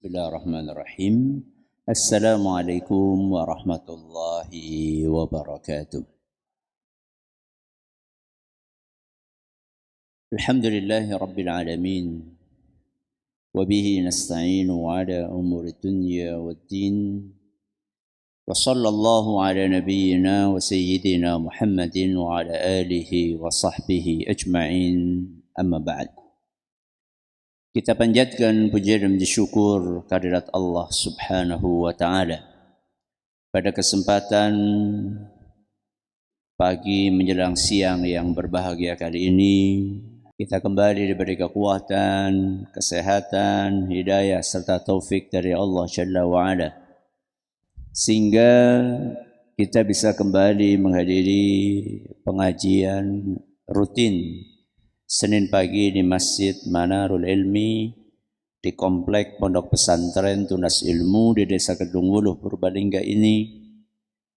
Bismillahirrahmanirrahim. Assalamualaikum warahmatullahi wabarakatuh. Alhamdulillahi rabbil alamin. Wabihi nasta'inu ala umuri dunya waddin. Wa sallallahu ala nabiyyina wa sayyidina Muhammadin wa ala alihi wa sahbihi ajma'in. Amma ba'd. Kita panjatkan puja dan syukur kehadirat Allah Subhanahu wa taala. Pada kesempatan pagi menjelang siang yang berbahagia kali ini, kita kembali diberi kekuatan, kesehatan, hidayah serta taufik dari Allah Jalla wa Ala, sehingga kita bisa kembali menghadiri pengajian rutin Senin pagi di Masjid Manarul Ilmi di Komplek Pondok Pesantren Tunas Ilmu di Desa Kedung Wuluh Purbalingga ini.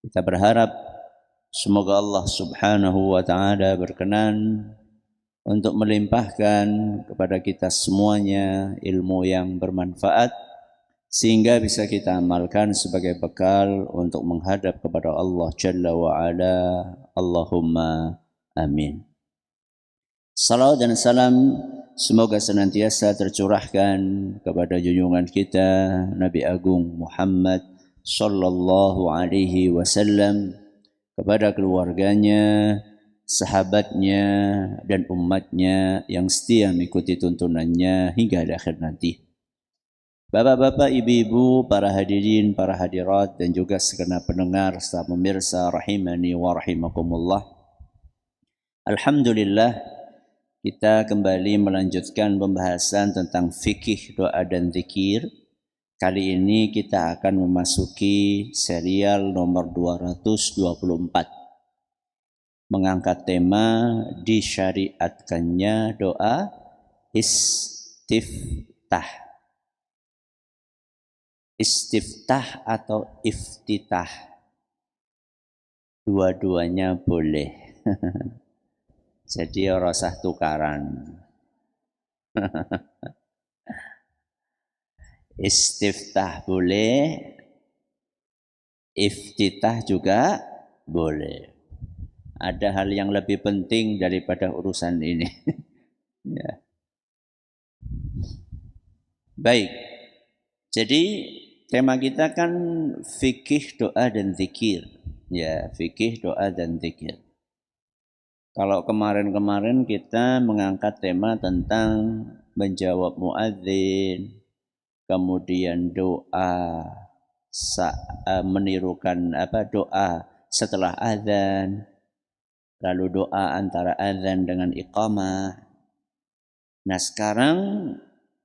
Kita berharap semoga Allah Subhanahu wa taala berkenan untuk melimpahkan kepada kita semuanya ilmu yang bermanfaat sehingga bisa kita amalkan sebagai bekal untuk menghadap kepada Allah Jalla wa Ala. Allahumma amin. Salawat dan salam semoga senantiasa tercurahkan kepada junjungan kita Nabi Agung Muhammad sallallahu alaihi wasallam, kepada keluarganya, sahabatnya dan umatnya yang setia mengikuti tuntunannya hingga akhir nanti. Bapak-bapak, ibu-ibu, para hadirin, para hadirat dan juga segenap pendengar serta pemirsa rahimani wa rahimakumullah. Alhamdulillah, kita kembali melanjutkan pembahasan tentang fikih doa dan zikir. Kali ini kita akan memasuki serial nomor 224. Mengangkat tema disyariatkannya doa istiftah. Istiftah atau iftitah, dua-duanya boleh. Jadi ora usah tukaran. Istiftah boleh, iftitah juga boleh. Ada hal yang lebih penting daripada urusan ini. Ya. Baik. Jadi tema kita kan fikih doa dan zikir. Ya, fikih doa dan zikir. Kalau kemarin-kemarin kita mengangkat tema tentang menjawab muadzin, kemudian doa menirukan doa setelah azan, lalu doa antara azan dengan iqamah. Nah, sekarang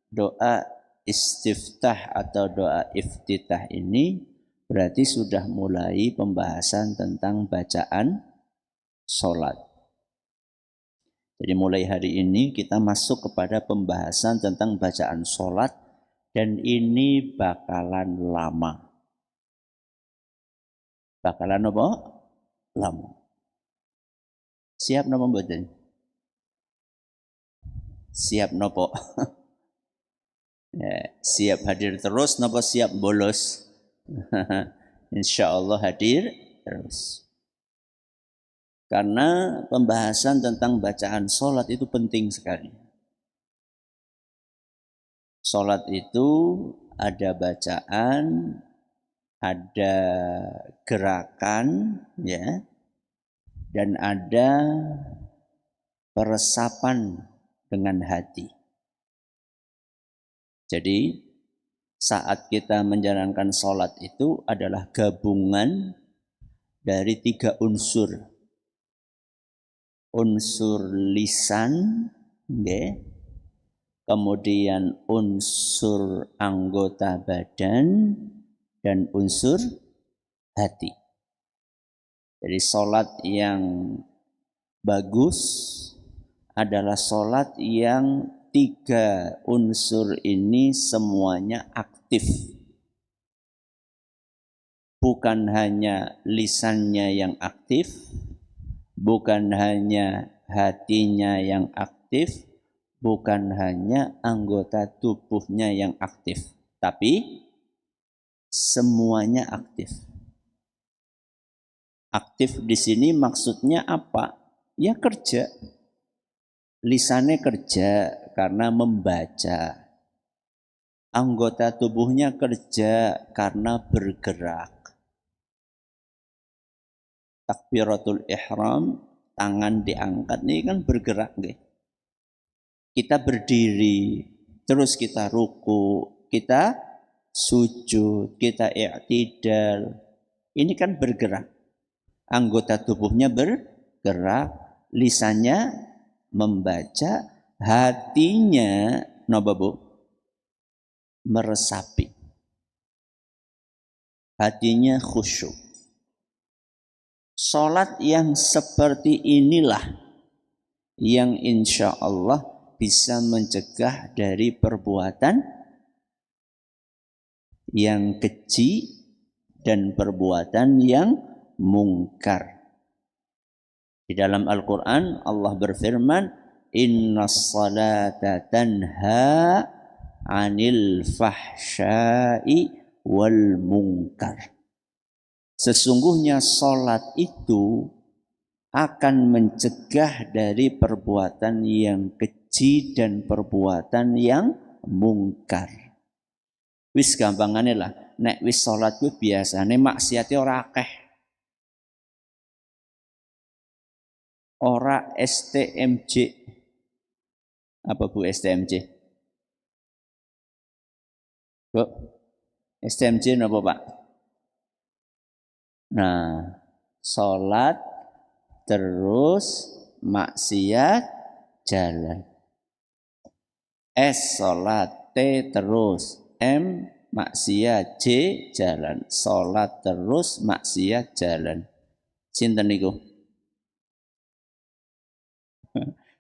doa istiftah atau doa iftitah ini berarti sudah mulai pembahasan tentang bacaan sholat. Jadi mulai hari ini kita masuk kepada pembahasan tentang bacaan sholat, dan ini bakalan lama. Bakalan apa? Lama. Siap napa mboten? Siap nopo? Ya, siap hadir terus napa siap bolos? Insyaallah hadir terus. Karena pembahasan tentang bacaan sholat itu penting sekali. Sholat itu ada bacaan, ada gerakan, ya, dan ada peresapan dengan hati. Jadi saat kita menjalankan sholat itu adalah gabungan dari 3 unsur. Unsur lisan, kemudian unsur anggota badan, dan unsur hati. Jadi sholat yang bagus adalah sholat yang 3 unsur ini semuanya aktif. Bukan hanya lisannya yang aktif, bukan hanya hatinya yang aktif, bukan hanya anggota tubuhnya yang aktif. Tapi semuanya aktif. Aktif di sini maksudnya apa? Ya kerja. Lisannya kerja karena membaca. Anggota tubuhnya kerja karena bergerak. Takbiratul ihram, tangan diangkat, ini kan bergerak. Kita berdiri, terus kita ruku, kita sujud, kita i'tidal. Ini kan bergerak. Anggota tubuhnya bergerak, lisannya membaca, hatinya meresapi. Hatinya khusyuk. Salat yang seperti inilah yang insya Allah bisa mencegah dari perbuatan yang keji dan perbuatan yang mungkar. Di dalam Al-Quran Allah berfirman, Innas salata tanha anil fahsyai wal munkar. Sesungguhnya salat itu akan mencegah dari perbuatan yang keji dan perbuatan yang mungkar. Wis gampangane lah, nek wis salat ku biasane maksiate ora akeh. Ora STMJ. Apa Bu STMJ? Bu, STMJ napa Pak? Nah, salat terus maksiat jalan. S salat, T terus, M maksiat, J jalan. Salat terus maksiat jalan. Sinten niku?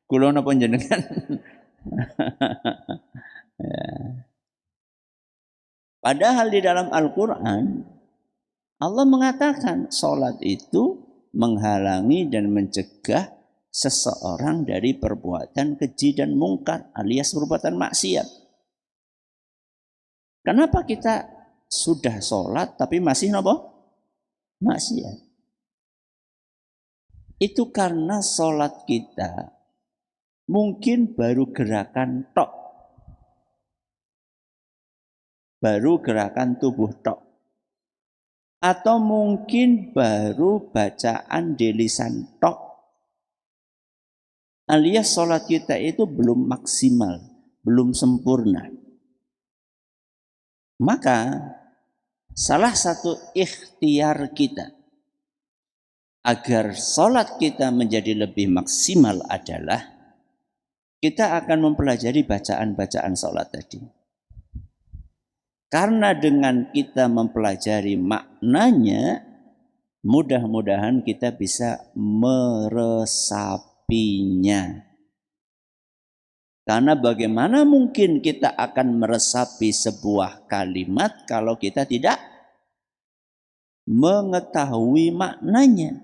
Kula napa jenengan? Ya. Padahal di dalam Al-Quran Allah mengatakan salat itu menghalangi dan mencegah seseorang dari perbuatan keji dan mungkar alias perbuatan maksiat. Kenapa kita sudah sholat tapi masih maksiat? Itu karena sholat kita mungkin baru gerakan tok. Baru gerakan tubuh tok. Atau mungkin baru bacaan di lisan tok. Alias sholat kita itu belum maksimal, belum sempurna. Maka salah satu ikhtiar kita agar sholat kita menjadi lebih maksimal adalah kita akan mempelajari bacaan-bacaan sholat tadi. Karena dengan kita mempelajari maknanya, mudah-mudahan kita bisa meresapinya. Karena bagaimana mungkin kita akan meresapi sebuah kalimat kalau kita tidak mengetahui maknanya?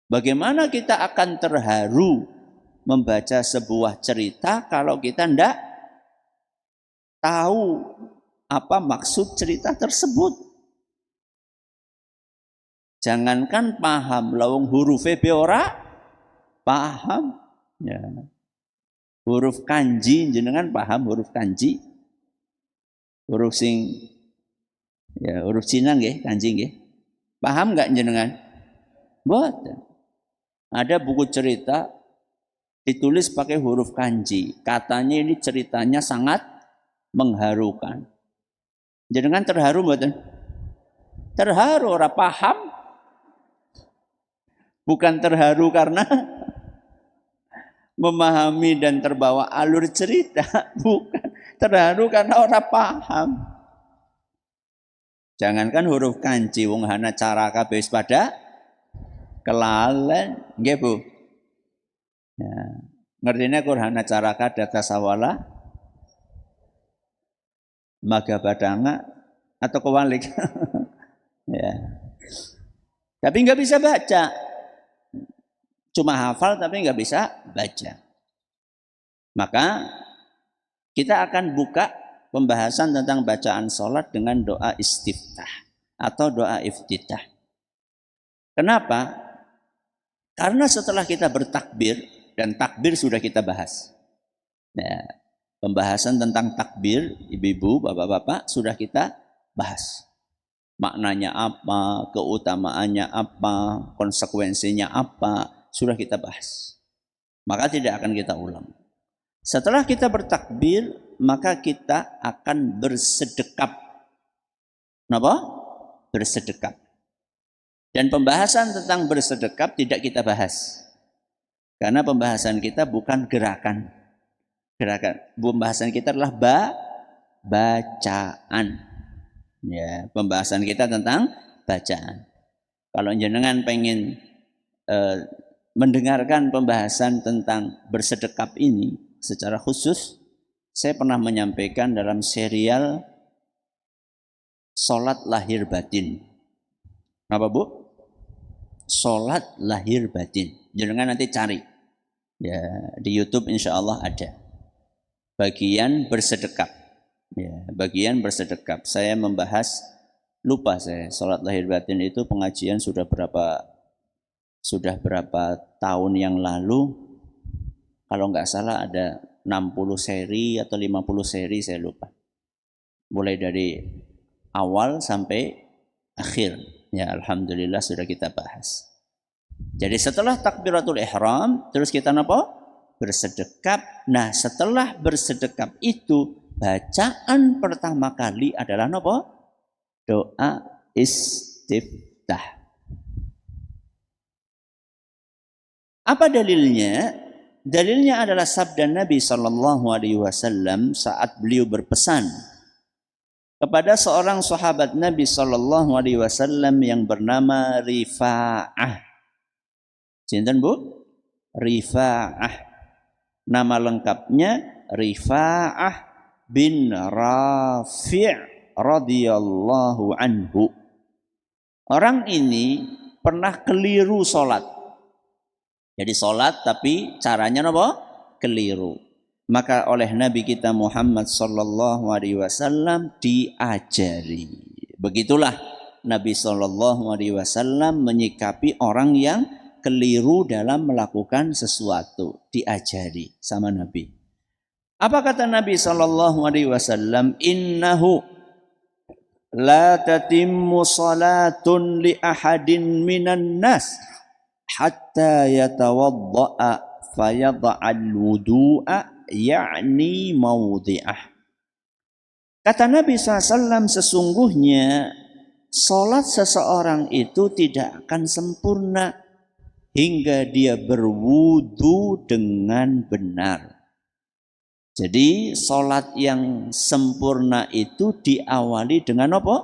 Bagaimana kita akan terharu membaca sebuah cerita kalau kita tidak tahu apa maksud cerita tersebut? Jangankan paham, lawang huruf ora paham. Ya. Huruf kanji, jenengan paham huruf kanji? Huruf sing ya huruf Cina nggih, kanji nggih. Paham enggak jenengan? Mboten. Ada buku cerita ditulis pakai huruf kanji. Katanya ini ceritanya sangat mengharukan. Jenengan terharu mboten? Terharu ora paham? Bukan terharu karena memahami dan terbawa alur cerita, bukan. Terharu karena orang paham. Jangankan huruf kanji, wong hana caraka wis pada kelalen, nggih Bu. Ya. Ngertine Qur'ana caraka data sawala maga badanga atau kewalik. Ya. Tapi nggak bisa baca. Cuma hafal tapi nggak bisa baca. Maka kita akan buka pembahasan tentang bacaan sholat dengan doa istiftah atau doa iftitah. Kenapa? Karena setelah kita bertakbir, dan takbir sudah kita bahas. Nah, pembahasan tentang takbir, ibu-ibu, bapak-bapak, sudah kita bahas. Maknanya apa, keutamaannya apa, konsekuensinya apa, sudah kita bahas. Maka tidak akan kita ulang. Setelah kita bertakbir, maka kita akan bersedekap. Kenapa? Bersedekap. Dan pembahasan tentang bersedekap tidak kita bahas. Karena pembahasan kita bukan gerakan. Pembahasan kita adalah bacaan. Ya, pembahasan kita tentang bacaan. Kalau jenengan pengen mendengarkan pembahasan tentang bersedekap ini secara khusus, saya pernah menyampaikan dalam serial Sholat Lahir Batin. Apa Bu? Sholat Lahir Batin. Jangan nanti cari. Ya, di YouTube insya Allah ada. Bagian bersedekap. Ya, bagian bersedekap. Saya membahas, lupa saya, Sholat Lahir Batin itu pengajian sudah berapa tahun yang lalu. Kalau nggak salah ada 60 seri atau 50 seri, saya lupa. Mulai dari awal sampai akhir. Ya, alhamdulillah sudah kita bahas. Jadi setelah takbiratul ihram, terus kita apa? Bersedekap. Nah, setelah bersedekap itu, bacaan pertama kali adalah apa? Doa istiftah. Apa dalilnya? Dalilnya adalah sabda Nabi SAW saat beliau berpesan kepada seorang sahabat Nabi SAW yang bernama Rifa'ah. Sinten Bu? Rifa'ah. Nama lengkapnya Rifa'ah bin Rafi' radhiyallahu anhu. Orang ini pernah keliru sholat. Jadi sholat tapi caranya apa? Keliru. Maka oleh Nabi kita Muhammad sallallahu alaihi wasallam diajari. Begitulah Nabi sallallahu alaihi wasallam menyikapi orang yang keliru dalam melakukan sesuatu, diajari sama Nabi. Apa kata Nabi sallallahu alaihi wasallam? Innahu la tatimmu salatun li ahadin minan nas hatta yatawadda'a fayadha'al wudu'a ya'ni mawdi'ah. Kata Nabi SAW, sesungguhnya sholat seseorang itu tidak akan sempurna hingga dia berwudu dengan benar. Jadi sholat yang sempurna itu diawali dengan apa?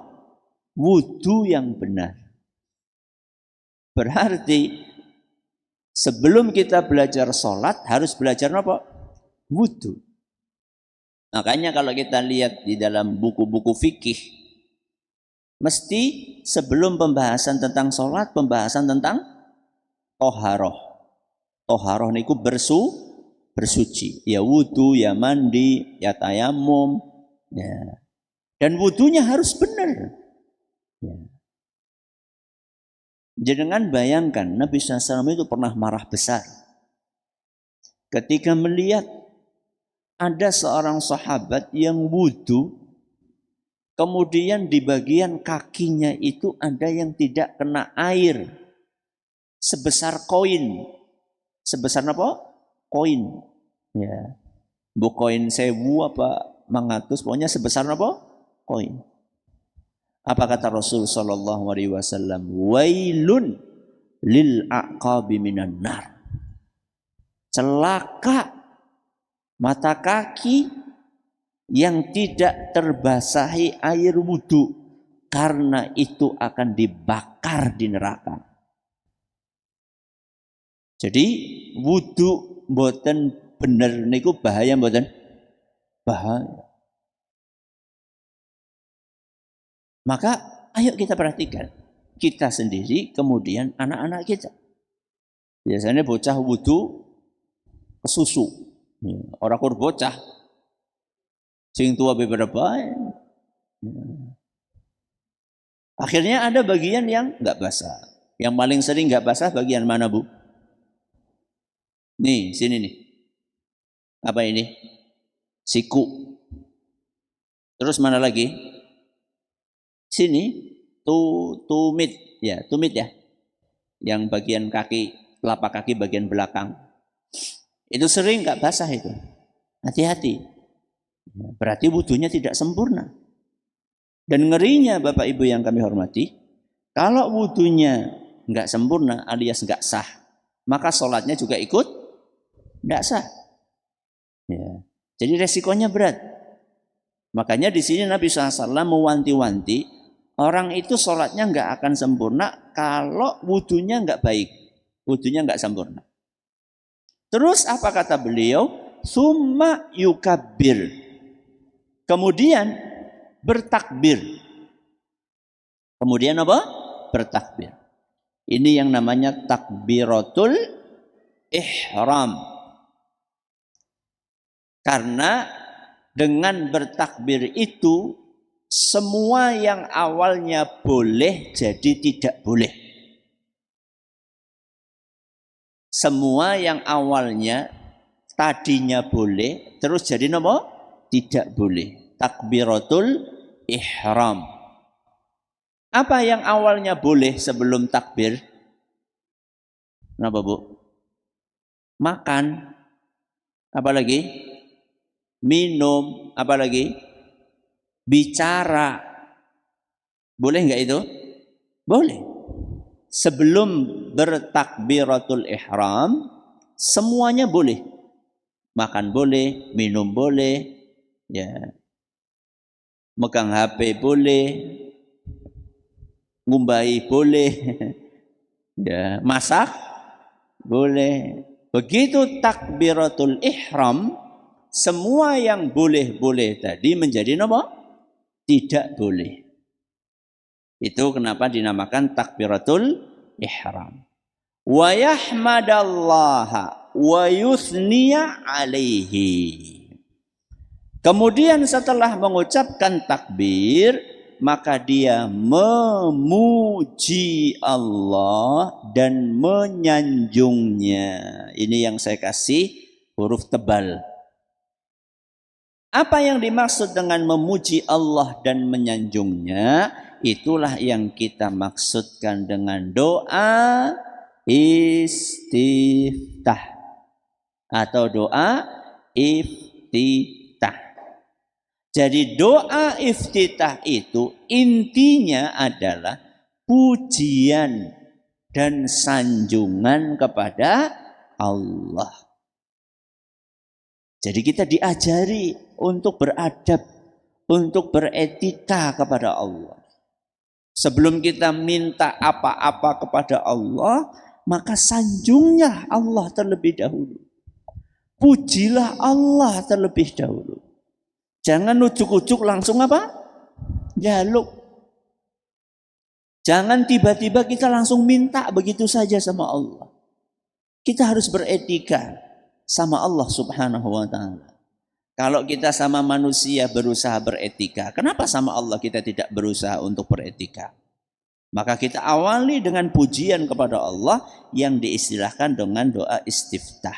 Wudu yang benar. Berarti sebelum kita belajar sholat harus belajar apa? Wudu. Makanya kalau kita lihat di dalam buku-buku fikih, mesti sebelum pembahasan tentang sholat, pembahasan tentang toharoh. Toharoh niku bersuci. Ya wudu, ya mandi, ya tayamum. Ya. Dan wudunya harus benar. Ya. Jangan bayangkan Nabi SAW itu pernah marah besar ketika melihat ada seorang sahabat yang wudu, kemudian di bagian kakinya itu ada yang tidak kena air sebesar koin. Sebesar apa? Koin. Ya. Bu koin 1000 apa 100, pokoknya sebesar apa? Koin. Apa kata Rasul sallallahu alaihi wasallam? Wailun lil aqabi minan nar. Celaka mata kaki yang tidak terbasahi air wudu, karena itu akan dibakar di neraka. Jadi wudu mboten bener niku bahaya mboten? Bahaya. Maka ayo kita perhatikan kita sendiri, kemudian anak-anak kita. Biasanya bocah wudu ke susu. Orang kur bocah Sing tua beberapa. Akhirnya ada bagian yang nggak basah. Yang paling sering nggak basah bagian mana, Bu? Nih, sini nih. Apa ini? Siku. Terus mana lagi? Sini, tumit ya. Yang bagian kaki, telapak kaki bagian belakang. Itu sering nggak basah itu. Hati-hati. Berarti wudunya tidak sempurna. Dan ngerinya Bapak Ibu yang kami hormati, kalau wudunya nggak sempurna alias nggak sah, maka sholatnya juga ikut nggak sah. Ya. Jadi resikonya berat. Makanya di sini Nabi SAW mewanti-wanti orang itu sholatnya nggak akan sempurna kalau wudunya nggak baik, wudunya nggak sempurna. Terus apa kata beliau? Summa yukabbir. Kemudian bertakbir. Kemudian apa? Bertakbir. Ini yang namanya takbiratul ihram. Karena dengan bertakbir itu semua yang awalnya boleh jadi tidak boleh. Semua yang awalnya tadinya boleh terus jadi apa? Tidak boleh. Takbiratul ihram. Apa yang awalnya boleh sebelum takbir? Kenapa, Bu? Makan. Apa lagi? Minum. Apa lagi? Bicara. Boleh nggak itu? Boleh. Sebelum bertakbiratul ihram, semuanya boleh. Makan boleh, minum boleh, ya. Megang HP boleh, ngumbahi boleh, ya. Masak boleh. Begitu takbiratul ihram, semua yang boleh-boleh tadi menjadi apa? Tidak boleh. Itu kenapa dinamakan takbiratul ihram. Wa yahmadallaha wa yuthniya alaihi. Kemudian setelah mengucapkan takbir, maka dia memuji Allah dan menyanjungnya. Ini yang saya kasih huruf tebal. Apa yang dimaksud dengan memuji Allah dan menyanjungnya? Itulah yang kita maksudkan dengan doa istiftah atau doa iftitah. Jadi doa iftitah itu intinya adalah pujian dan sanjungan kepada Allah. Jadi kita diajari untuk beradab, untuk beretika kepada Allah. Sebelum kita minta apa-apa kepada Allah, maka sanjunglah Allah terlebih dahulu. Pujilah Allah terlebih dahulu. Jangan ujuk-ujuk langsung apa? Jaluk. Jangan tiba-tiba kita langsung minta begitu saja sama Allah. Kita harus beretika sama Allah Subhanahu wa ta'ala. Kalau kita sama manusia berusaha beretika, kenapa sama Allah kita tidak berusaha untuk beretika? Maka kita awali dengan pujian kepada Allah yang diistilahkan dengan doa istiftah.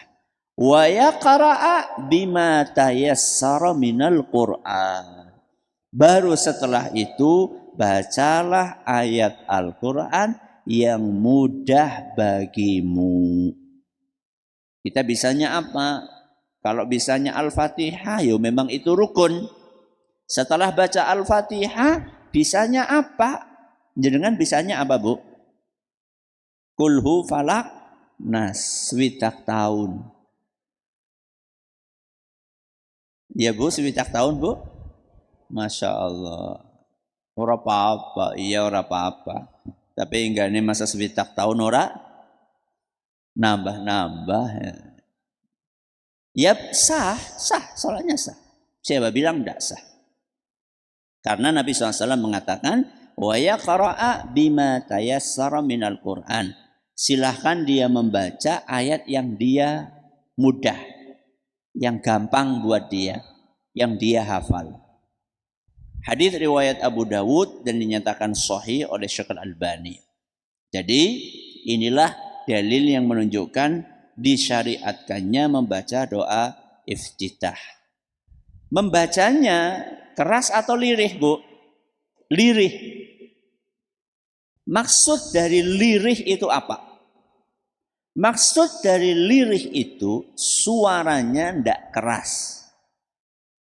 Wa yaqra'a bima tayassara minal Qur'an. Baru setelah itu bacalah ayat Al-Qur'an yang mudah bagimu. Kita bisanya apa? Kalau bisanya Al-Fatihah, ya memang itu rukun. Setelah baca Al-Fatihah, bisanya apa? Jenengan bisanya apa, Bu? Kulhu falak nas, swidak tahun. Ya, Bu, swidak tahun, Bu? Masya Allah. Ora apa-apa, iya ora apa-apa. Tapi enggak ini masa swidak tahun ora nambah-nambah. Ya sah, sholatnya sah. Siapa bilang tidak sah? Karena Nabi SAW mengatakan, wa yaqra'a bima tayassara minal Qur'an. Silahkan dia membaca ayat yang dia mudah, yang gampang buat dia. yang dia hafal. Hadis riwayat Abu Dawud dan dinyatakan sahih oleh Syekh Al-Albani. Jadi inilah dalil yang menunjukkan disyariatkannya membaca doa iftitah. Membacanya keras atau lirih, Bu? Lirih. Maksud dari lirih itu apa? Maksud dari lirih itu suaranya tidak keras.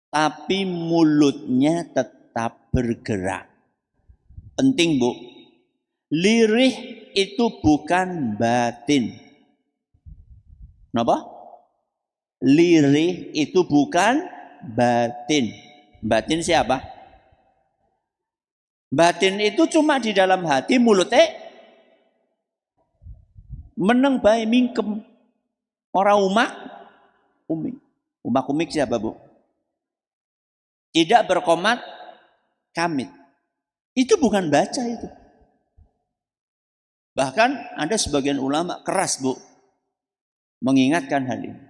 Tapi mulutnya tetap bergerak. Penting, Bu. Lirih itu bukan batin. Kenapa? Lirih itu bukan batin. Batin siapa? Batin itu cuma di dalam hati, mulutnya meneng bae mingkem. Orang umak, umik. Umak-umik siapa, Bu? Tidak berkomat kamit. Itu bukan baca itu. Bahkan ada sebagian ulama keras, Bu, mengingatkan hal ini.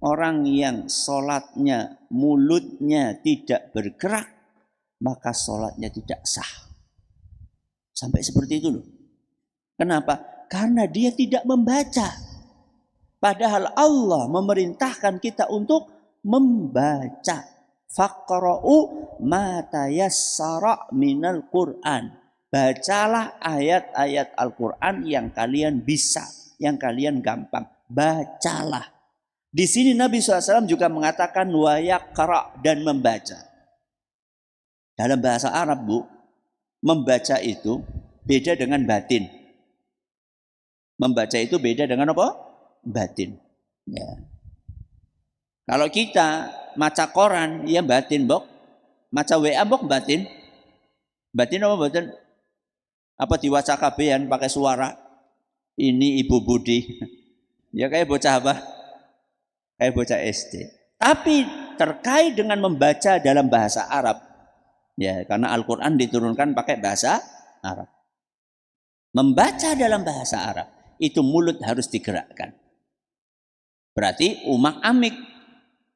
Orang yang sholatnya mulutnya tidak bergerak, maka sholatnya tidak sah. Sampai seperti itu loh. Kenapa? Karena dia tidak membaca. Padahal Allah memerintahkan kita untuk membaca. Faqra'u ma tayassara minal Qur'an. Bacalah ayat-ayat Al-Qur'an yang kalian bisa, yang kalian gampang. Bacalah. Di sini Nabi SAW juga mengatakan wa yaqra' dan membaca. Dalam bahasa Arab, Bu, membaca itu beda dengan batin. Membaca itu beda dengan apa? Batin. Ya. Kalau kita maca koran, ya batin, Bok. Maca WA, Bok, batin. Batin apa batin? Apa diwaca kabehan pakai suara? Ini Ibu Budi. Ya kayak bocah apa? Kayak bocah SD. Tapi terkait dengan membaca dalam bahasa Arab. Ya, karena Al-Quran diturunkan pakai bahasa Arab. Membaca dalam bahasa Arab, itu mulut harus digerakkan. Berarti umak amik.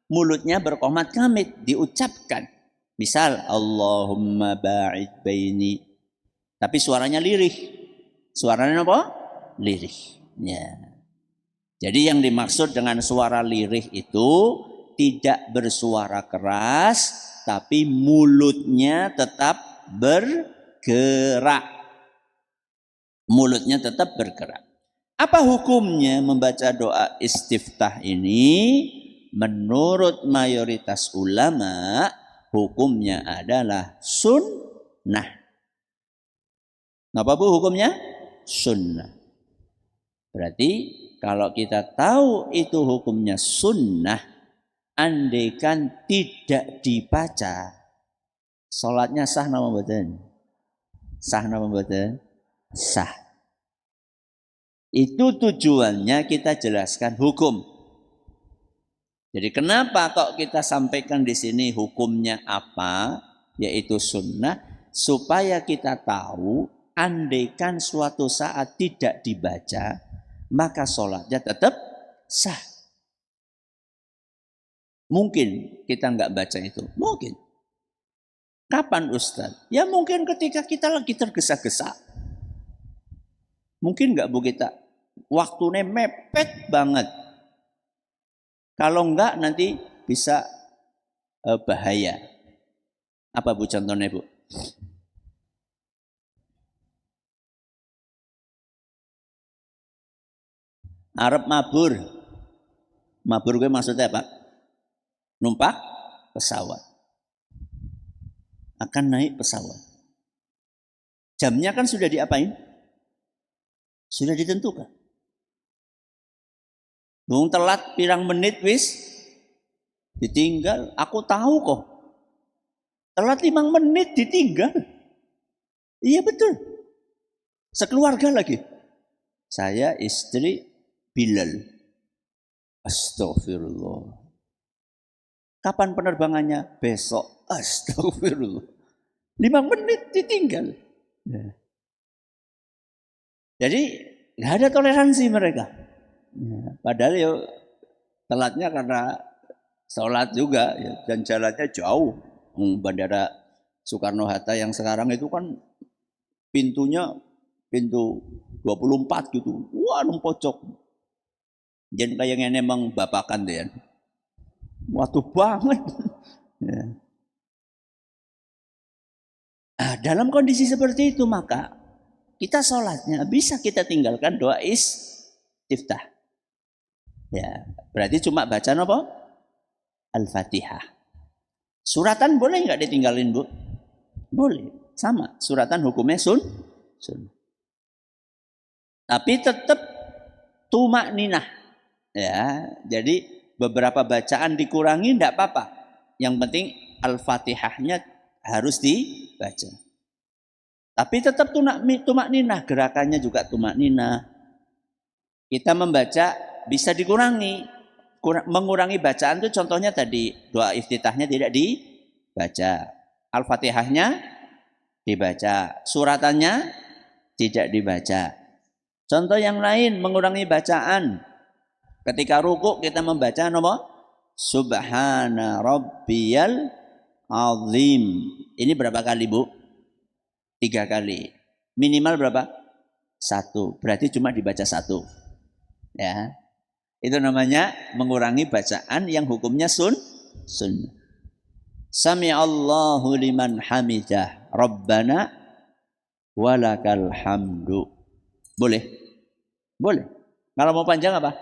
Mulutnya berkomat kamit, diucapkan. Misal, Allahumma ba'id baini. Tapi suaranya lirih. Suaranya apa? Lirih. Ya. Jadi yang dimaksud dengan suara lirih itu tidak bersuara keras, tapi mulutnya tetap bergerak. Mulutnya tetap bergerak. Apa hukumnya membaca doa istiftah ini? Menurut mayoritas ulama, hukumnya adalah sunnah. Apa, Bu, hukumnya? Sunnah. Berarti kalau kita tahu itu hukumnya sunnah, andaikan tidak dibaca, sholatnya sah nama mboten? Sah nama mboten? Sah. Itu tujuannya kita jelaskan hukum. Jadi kenapa kok kita sampaikan di sini hukumnya apa, yaitu sunnah, supaya kita tahu andaikan suatu saat tidak dibaca, maka sholatnya tetap sah. Mungkin kita nggak baca itu, mungkin. Kapan, Ustaz? Ya mungkin ketika kita lagi tergesa-gesa. Mungkin nggak, Bu, kita waktunya mepet banget. Kalau enggak nanti bisa bahaya. Apa, Bu, contohnya, Bu? Arab mabur. Mabur gue maksudnya apa? Numpak pesawat. Akan naik pesawat. Jamnya kan sudah diapain? Sudah ditentukan. Bung telat pirang menit wis ditinggal. Aku tahu kok. Telat 5 menit ditinggal. Iya betul. Sekeluarga lagi. Saya, istri, Bilal. Astagfirullah. Kapan penerbangannya? Besok. Astagfirullah. 5 menit ditinggal. Ya. Jadi nggak ada toleransi mereka. Ya, padahal ya telatnya karena sholat juga ya, dan jalannya jauh. Bandara Soekarno-Hatta yang sekarang itu kan pintunya pintu 24 gitu. Wah, nang pojok. Jadi kayak ngene emang bapakan deh. Waktu banget. Ya. Nah, dalam kondisi seperti itu maka kita sholatnya bisa kita tinggalkan doa istiftah. Ya, berarti cuma baca apa? Al-Fatihah. Suratan boleh nggak ditinggalin, Bu? Boleh, sama. Suratan hukumnya sun. Tapi tetap tumak ninah. Ya, jadi beberapa bacaan dikurangi tidak apa-apa. Yang penting Al-Fatihahnya harus dibaca. Tapi tetap tumak ninah, gerakannya juga tumak ninah. Kita membaca bisa dikurangi. Mengurangi bacaan itu contohnya tadi doa iftitahnya tidak dibaca. Al-Fatihahnya dibaca. Suratannya tidak dibaca. Contoh yang lain mengurangi bacaan. Ketika rukuk kita membaca nama Subhana Rabbiyal Azim. Ini berapa kali, Bu? 3 kali. Minimal berapa? 1. Berarti cuma dibaca 1. Ya. Itu namanya mengurangi bacaan yang hukumnya sunnah. Sami Allahu liman hamidah. Rabbana walakal hamdu. Boleh? Boleh. Kalau mau panjang apa?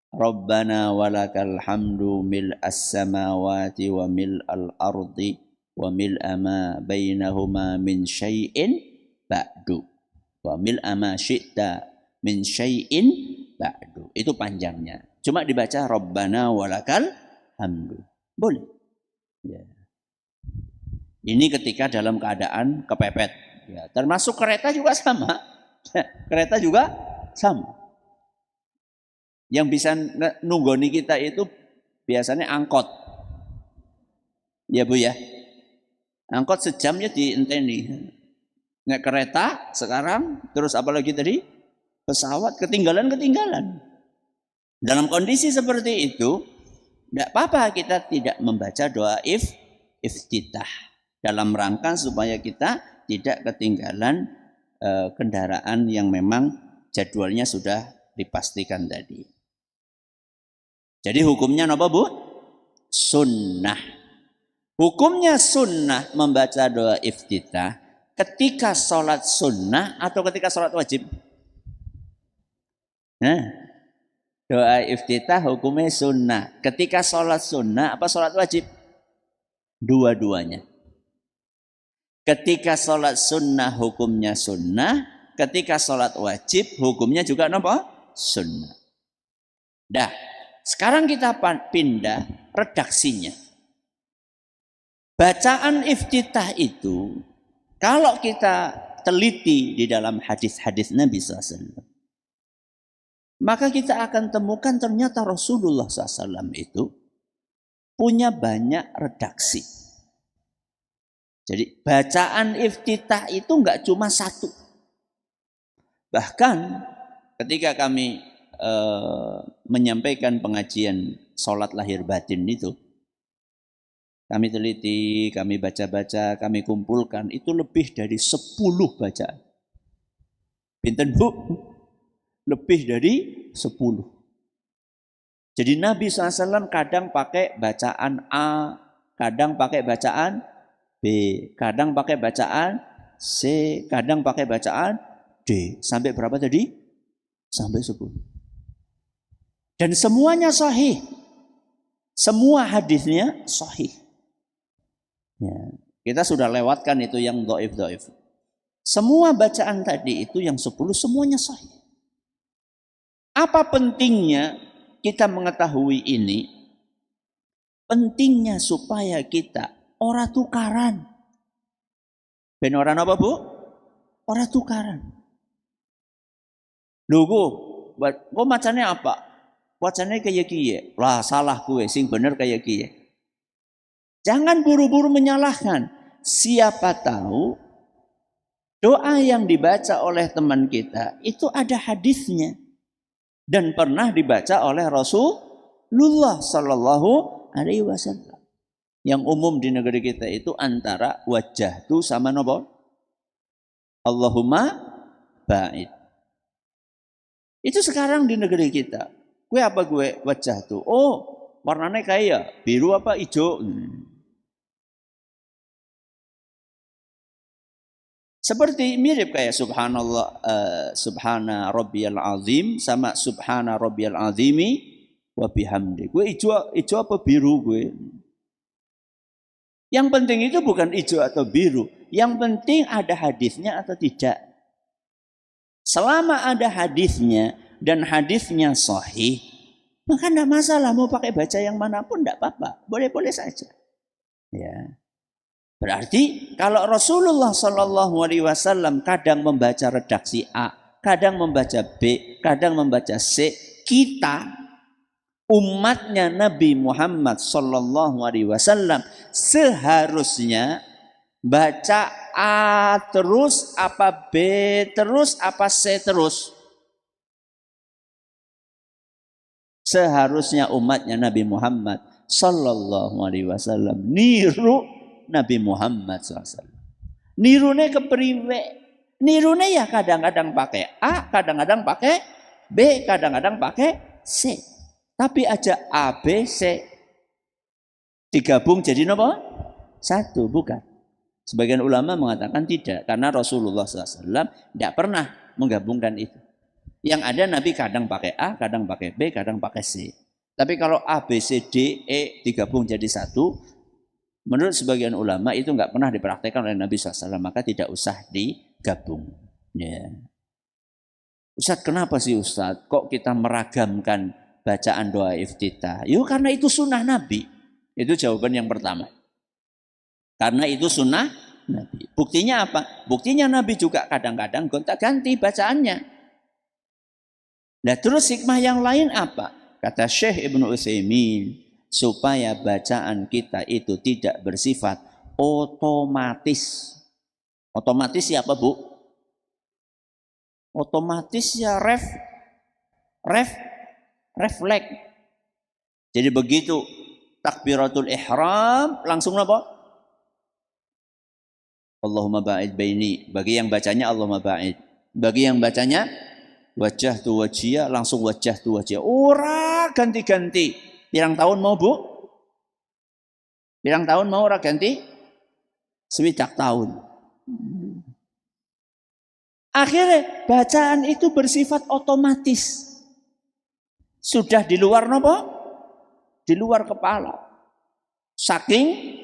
Rabbana walakal hamdu mil'as samawati wa mil'al ardi wa mil'a ma bainahuma min syai'in ba'du. Wa mil'a ma syi'ta min syai'in ba'du. Itu panjangnya. Cuma dibaca Rabbana walakal hamdu. Boleh. Ya. Ini ketika dalam keadaan kepepet. Ya, termasuk kereta juga sama. Kereta juga sama. Yang bisa nunggoni kita itu biasanya angkot. Ya, Bu ya. Angkot sejamnya dienteni. Naik kereta sekarang, terus apalagi tadi? Pesawat ketinggalan. Dalam kondisi seperti itu, tidak apa-apa kita tidak membaca doa iftitah. Dalam rangka supaya kita tidak ketinggalan kendaraan yang memang jadwalnya sudah dipastikan tadi. Jadi hukumnya apa, Bu? Sunnah. Hukumnya sunnah membaca doa iftitah ketika sholat sunnah atau ketika sholat wajib? Nah, doa iftitah hukumnya sunnah. Ketika sholat sunnah apa sholat wajib? Dua-duanya. Ketika sholat sunnah hukumnya sunnah. Ketika sholat wajib hukumnya juga apa? Sunnah. Dah, sekarang kita pindah redaksinya. Bacaan iftitah itu, kalau kita teliti di dalam hadis-hadis Nabi SAW, maka kita akan temukan ternyata Rasulullah SAW itu punya banyak redaksi. Jadi bacaan iftitah itu enggak cuma satu. Bahkan ketika kami menyampaikan pengajian sholat lahir batin itu, kami teliti, kami baca-baca, kami kumpulkan, itu lebih dari 10 bacaan. Pinten, Bu? Lebih dari 10. Jadi Nabi SAW kadang pakai bacaan A, kadang pakai bacaan B, kadang pakai bacaan C, kadang pakai bacaan D. Sampai berapa tadi? Sampai 10. Dan semuanya sahih. Semua hadisnya sahih. Ya, kita sudah lewatkan itu yang dhaif. Semua bacaan tadi itu yang 10 semuanya sahih. Apa pentingnya kita mengetahui ini? Pentingnya supaya kita ora tukaran. Ben ora apa, Bu? Ora tukaran. Lho, kok macane apa? Wacane kayak kiye. Lah salah gue, sing bener kayak kiye. Jangan buru-buru menyalahkan. Siapa tahu doa yang dibaca oleh teman kita itu ada hadisnya dan pernah dibaca oleh Rasulullah Sallallahu alaihi wasallam. Yang umum di negeri kita itu antara wajjahtu sama nopo? Allahumma ba'id. Itu sekarang di negeri kita. Gue apa gue wajjahtu? Oh, warnanya kayak biru apa hijau? Seperti mirip kayak subhanallah, subhana rabbiyal azim sama subhana rabbiyal azimi wa bihamdi. Gue hijau apa biru gue? Yang penting itu bukan hijau atau biru. Yang penting ada hadisnya atau tidak. Selama ada hadisnya dan hadisnya sahih, maka tidak masalah mau pakai baca yang manapun tidak apa-apa. Boleh-boleh saja. Ya. Berarti kalau Rasulullah Shallallahu Alaihi Wasallam kadang membaca redaksi A, kadang membaca B, kadang membaca C, kita umatnya Nabi Muhammad Shallallahu Alaihi Wasallam seharusnya baca A terus, apa B terus, apa C terus. Seharusnya umatnya Nabi Muhammad Sallallahu Alaihi Wasallam niru Nabi Muhammad SAW. Nirune kepriwe? Nirune ya kadang-kadang pakai A, kadang-kadang pakai B, kadang-kadang pakai C. Tapi aja A, B, C digabung jadi apa? Satu, bukan. Sebagian ulama mengatakan tidak, karena Rasulullah SAW tidak pernah menggabungkan itu. Yang ada Nabi kadang pakai A, kadang pakai B, kadang pakai C. Tapi kalau A, B, C, D, E digabung jadi satu, menurut sebagian ulama itu nggak pernah dipraktekkan oleh Nabi SAW, maka tidak usah digabung. Ya. Ustadz, kenapa sih Ustadz? Kok kita meragamkan bacaan doa iftitah? Yuk, karena itu sunnah Nabi. Itu jawaban yang pertama. Karena itu sunnah Nabi. Buktinya apa? Buktinya Nabi juga kadang-kadang gonta-ganti bacaannya. Nah terus hikmah yang lain apa? Kata Syekh Ibnu Utsaimin, supaya bacaan kita itu tidak bersifat otomatis. Otomatis ya apa, Bu? Otomatis ya refleks. Jadi begitu takbiratul ihram langsung apa? Allahumma ba'id baini. Bagi yang bacanya Allahumma ba'id. Bagi yang bacanya wajah tu wajiyah langsung wajah tu wajiyah. Ora ganti-ganti. Pirang tahun mau, Bu? Pirang tahun mau ora ganti? 7 tahun. Akhirnya bacaan itu bersifat otomatis. Sudah di luar nopo? Di luar kepala. Saking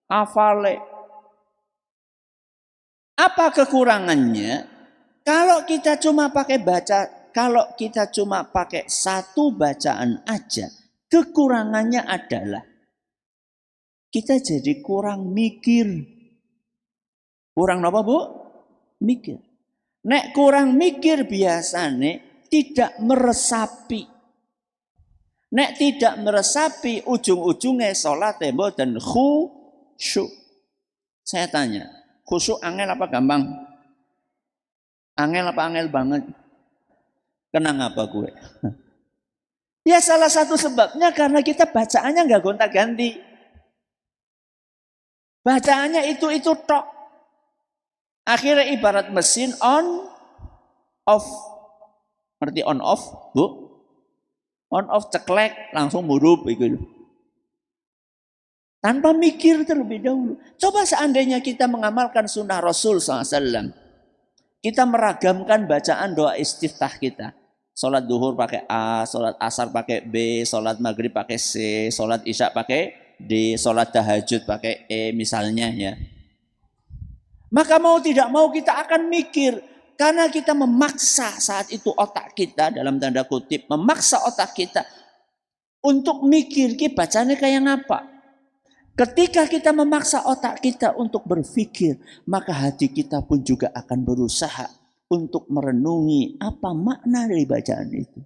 hafale. Apa kekurangannya? Kalau kita cuma pakai satu bacaan aja, kekurangannya adalah kita jadi kurang mikir. Kurang apa, Bu? Mikir. Nek kurang mikir biasanya tidak meresapi. Nek tidak meresapi ujung-ujungnya sholat dan khusyuk. Saya tanya, khusyuk angel apa gampang? Angel apa angel banget? Kenang apa gue? Ya salah satu sebabnya karena kita bacaannya nggak gonta-ganti. Bacaannya itu tok. Akhirnya ibarat mesin on, off. Ngerti on off, Bu? On off ceklek langsung murup gitu. Tanpa mikir terlebih dahulu. Coba seandainya kita mengamalkan sunnah Rasul SAW. Kita meragamkan bacaan doa istiftah kita. Sholat duhur pakai A, sholat asar pakai B, sholat maghrib pakai C, sholat isya pakai D, sholat tahajud pakai E misalnya ya. Maka mau tidak mau kita akan mikir. Karena kita memaksa saat itu otak kita dalam tanda kutip. Memaksa otak kita untuk mikir bacanya kayak apa. Ketika kita memaksa otak kita untuk berpikir, maka hati kita pun juga akan berusaha untuk merenungi apa makna dari bacaan itu.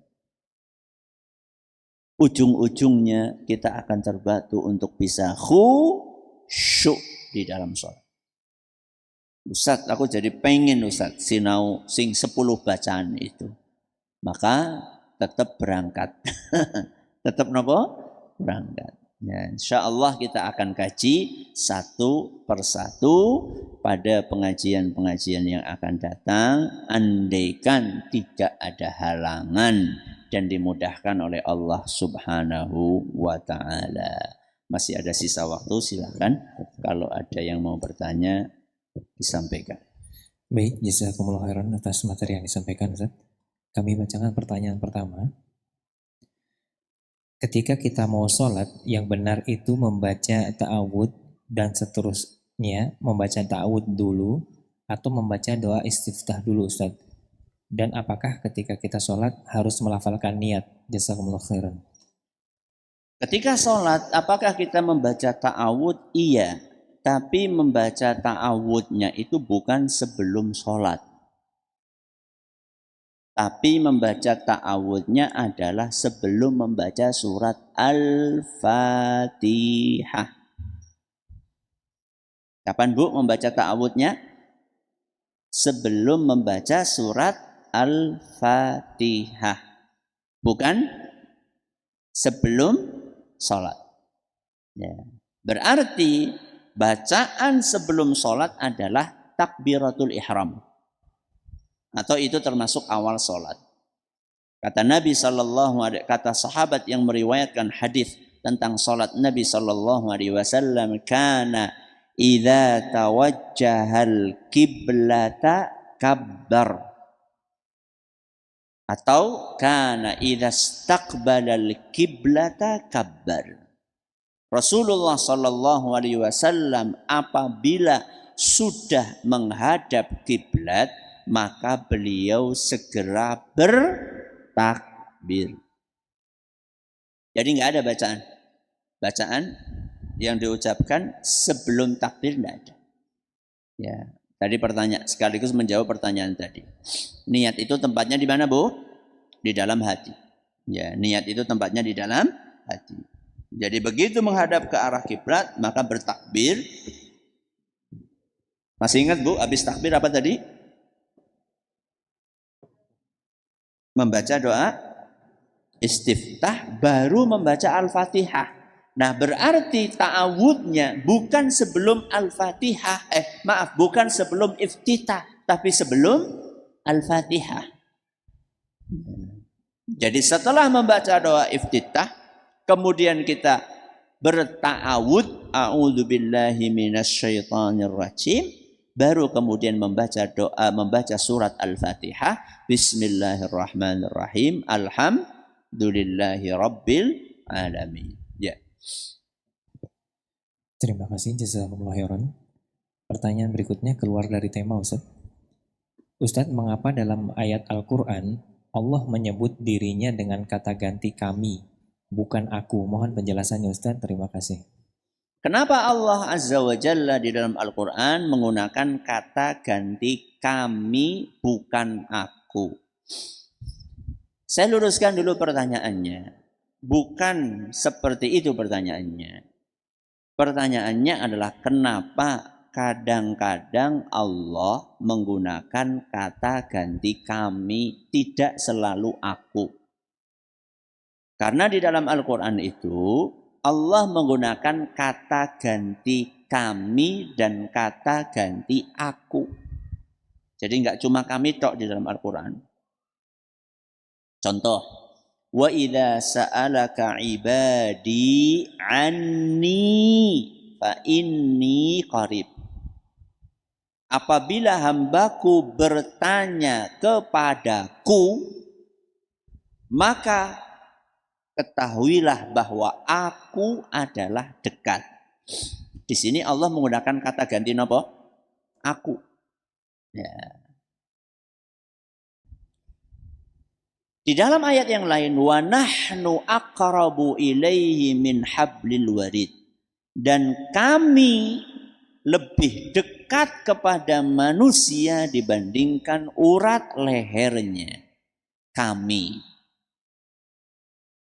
Ujung-ujungnya kita akan terbatu untuk bisa khusyuk di dalam sholat. Ustadz, aku jadi pengen Ustadz sinau sing 10 bacaan itu. Maka tetap berangkat. Tetap nopo? Berangkat. Ya, insya Allah kita akan kaji satu persatu pada pengajian-pengajian yang akan datang, andaikan tidak ada halangan dan dimudahkan oleh Allah Subhanahu wa Ta'ala. Masih ada sisa waktu, silakan kalau ada yang mau bertanya disampaikan. Baik, jazakumullah khairan atas materi yang disampaikan, Ustaz. Kami bacakan pertanyaan pertama. Ketika kita mau sholat, yang benar itu membaca ta'awud dan seterusnya membaca ta'awud dulu atau membaca doa istiftah dulu, Ustaz. Dan apakah ketika kita sholat harus melafalkan niat? Jazakumullah khairan. Ketika sholat, apakah kita membaca ta'awud? Iya, tapi membaca ta'awudnya itu bukan sebelum sholat. Tapi membaca ta'awudnya adalah sebelum membaca surat Al-Fatihah. Kapan Bu membaca ta'awudnya? Sebelum membaca surat Al-Fatihah. Bukan sebelum sholat. Ya. Berarti bacaan sebelum sholat adalah takbiratul ihram. Atau itu termasuk awal sholat. Kata Nabi SAW, kata sahabat yang meriwayatkan hadis tentang sholat Nabi SAW, kana idza tawajjahal kiblata kabbar. Atau kana idza istaqbalal kiblata kabbar. Rasulullah SAW apabila sudah menghadap kiblat, maka beliau segera bertakbir. Jadi nggak ada bacaan yang diucapkan sebelum takbir, nggak ada. Ya, tadi pertanyaan sekaligus menjawab pertanyaan tadi. Niat itu tempatnya di mana, Bu? Di dalam hati. Ya, niat itu tempatnya di dalam hati. Jadi begitu menghadap ke arah kiblat, maka bertakbir. Masih ingat, Bu, habis takbir apa tadi? Membaca doa istiftah, baru membaca Al-Fatihah. Nah, berarti ta'awudnya bukan sebelum Al-Fatihah, bukan sebelum iftitah, tapi sebelum Al-Fatihah. Jadi setelah membaca doa iftitah, kemudian kita berta'awud, a'udzubillahi minasyaitonirrajim, baru kemudian membaca doa, membaca surat Al-Fatihah, Bismillahirrahmanirrahim, Alhamdulillahi Rabbil Alamin. Ya. Terima kasih, jazakumullah khairan. Pertanyaan berikutnya keluar dari tema, Ustaz. Ustaz, mengapa dalam ayat Al-Quran Allah menyebut dirinya dengan kata ganti kami, bukan aku? Mohon penjelasannya, Ustaz. Terima kasih. Kenapa Allah Azza wa Jalla di dalam Al-Quran menggunakan kata ganti kami, bukan aku? Saya luruskan dulu pertanyaannya. Bukan seperti itu pertanyaannya. Pertanyaannya adalah kenapa kadang-kadang Allah menggunakan kata ganti kami, tidak selalu aku. Karena di dalam Al-Quran itu Allah menggunakan kata ganti kami dan kata ganti aku. Jadi enggak cuma kami tok di dalam Al-Quran. Contoh, wa idza sa'alaka ibadi anni fa inni qarib. Apabila hambaku bertanya kepadaku, maka ketahuilah bahwa aku adalah dekat. Di sini Allah menggunakan kata ganti nopo? Aku. Ya. Di dalam ayat yang lain, wa nahnu aqrabu ilaihi min hablil warid. Dan kami lebih dekat kepada manusia dibandingkan urat lehernya. Kami.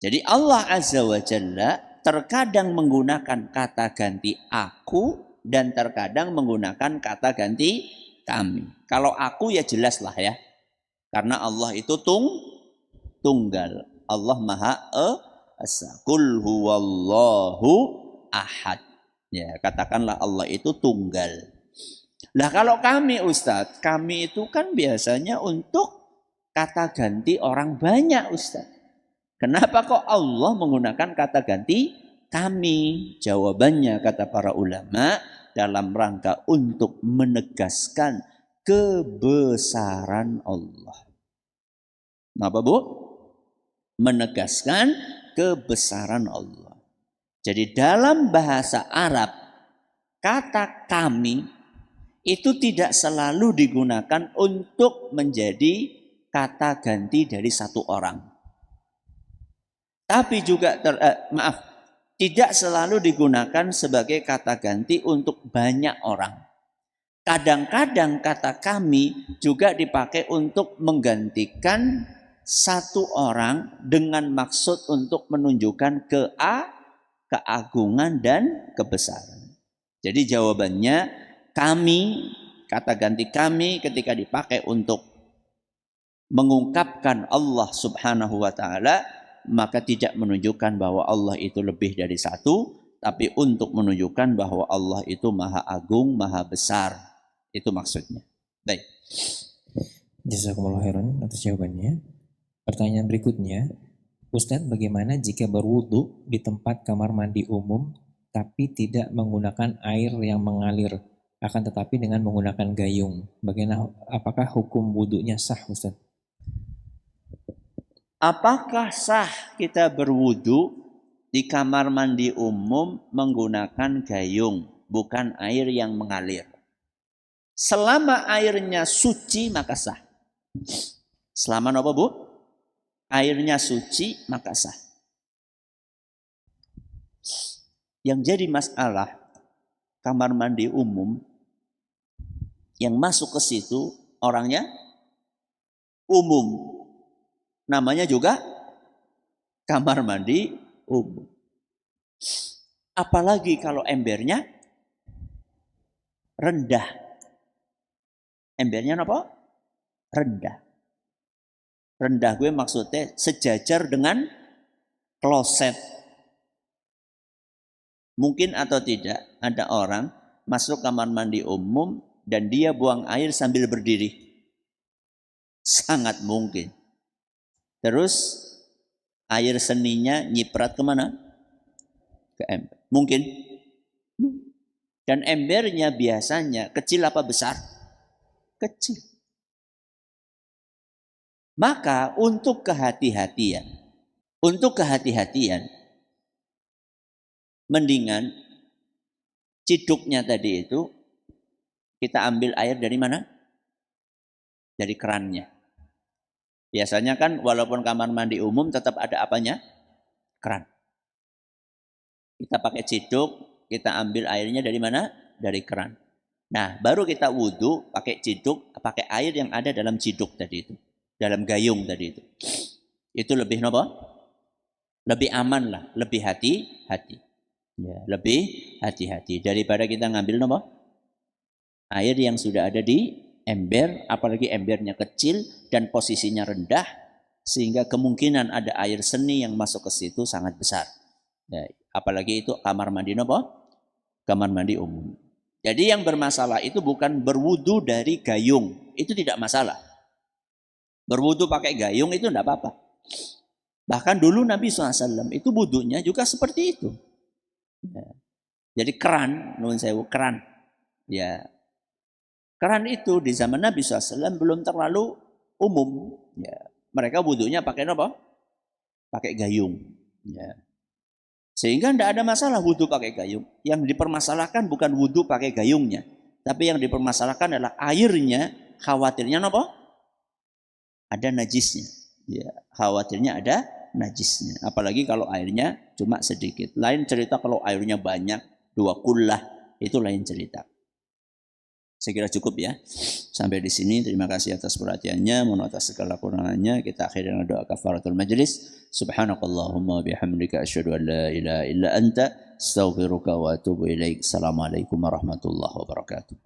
Jadi Allah Azza wa Jalla terkadang menggunakan kata ganti aku dan terkadang menggunakan kata ganti kami. Kalau aku ya jelas lah ya. Karena Allah itu tunggal. Allah Maha Qul huwallahu ahad. Ya, katakanlah Allah itu tunggal. Lah kalau kami Ustadz, kami itu kan biasanya untuk kata ganti orang banyak Ustadz. Kenapa kok Allah menggunakan kata ganti kami? Jawabannya kata para ulama dalam rangka untuk menegaskan kebesaran Allah. Kenapa Bu? Menegaskan kebesaran Allah. Jadi dalam bahasa Arab kata kami itu tidak selalu digunakan untuk menjadi kata ganti dari satu orang. Tapi juga tidak selalu digunakan sebagai kata ganti untuk banyak orang. Kadang-kadang kata kami juga dipakai untuk menggantikan satu orang dengan maksud untuk menunjukkan keagungan dan kebesaran. Jadi jawabannya kami, kata ganti kami ketika dipakai untuk mengungkapkan Allah Subhanahu wa taala, maka tidak menunjukkan bahwa Allah itu lebih dari satu, tapi untuk menunjukkan bahwa Allah itu maha agung, maha besar. Itu maksudnya. Baik. Jazakumullah khairan atas jawabannya. Pertanyaan berikutnya, Ustadz, bagaimana jika berwudu di tempat kamar mandi umum tapi tidak menggunakan air yang mengalir, akan tetapi dengan menggunakan gayung? Bagaimana, apakah hukum wudunya sah Ustadz? Apakah sah kita berwudu di kamar mandi umum menggunakan gayung, bukan air yang mengalir? Selama airnya suci maka sah. Selama apa Bu? Airnya suci maka sah. Yang jadi masalah kamar mandi umum yang masuk ke situ orangnya umum. Namanya juga kamar mandi umum. Apalagi kalau embernya rendah. Embernya apa? Rendah. Rendah gue maksudnya sejajar dengan kloset. Mungkin atau tidak ada orang masuk kamar mandi umum dan dia buang air sambil berdiri. Sangat mungkin. Terus air seninya nyiprat kemana? Ke ember. Mungkin. Dan embernya biasanya kecil apa besar? Kecil. Maka untuk kehati-hatian, mendingan ciduknya tadi itu kita ambil air dari mana? Dari kerannya. Biasanya kan walaupun kamar mandi umum tetap ada apanya? Keran. Kita pakai ciduk, kita ambil airnya dari mana? Dari keran. Nah, baru kita wudhu pakai ciduk, pakai air yang ada dalam ciduk tadi itu. Dalam gayung tadi itu. Itu lebih apa? Lebih aman lah, lebih hati-hati. Ya, lebih hati-hati daripada kita ngambil apa? Air yang sudah ada di ember, apalagi embernya kecil dan posisinya rendah, sehingga kemungkinan ada air seni yang masuk ke situ sangat besar. Ya, apalagi itu kamar mandi apa? Kamar mandi umum. Jadi yang bermasalah itu bukan berwudu dari gayung, itu tidak masalah. Berwudu pakai gayung itu tidak apa-apa. Bahkan dulu Nabi SAW itu wudunya juga seperti itu. Ya. Jadi keran, nuwun sewu, keran. Ya, keran itu di zaman Nabi SAW belum terlalu umum. Ya. Mereka wudunya pakai apa? Pakai gayung. Ya. Sehingga tidak ada masalah wudu pakai gayung. Yang dipermasalahkan bukan wudu pakai gayungnya. Tapi yang dipermasalahkan adalah airnya, khawatirnya apa? Ada najisnya. Ya, khawatirnya ada najisnya. Apalagi kalau airnya cuma sedikit. Lain cerita kalau airnya banyak, 2 kullah, itu lain cerita. Saya kira cukup ya. Sampai di sini. Terima kasih atas perhatiannya. Mohon atas segala kurangannya. Kita akhiri dengan doa kafaratul majlis. Subhanakallahumma bihamdika asyhadu an la ilaha illa anta astaghfiruka wa atubu ilaik. Assalamualaikum warahmatullahi wabarakatuh.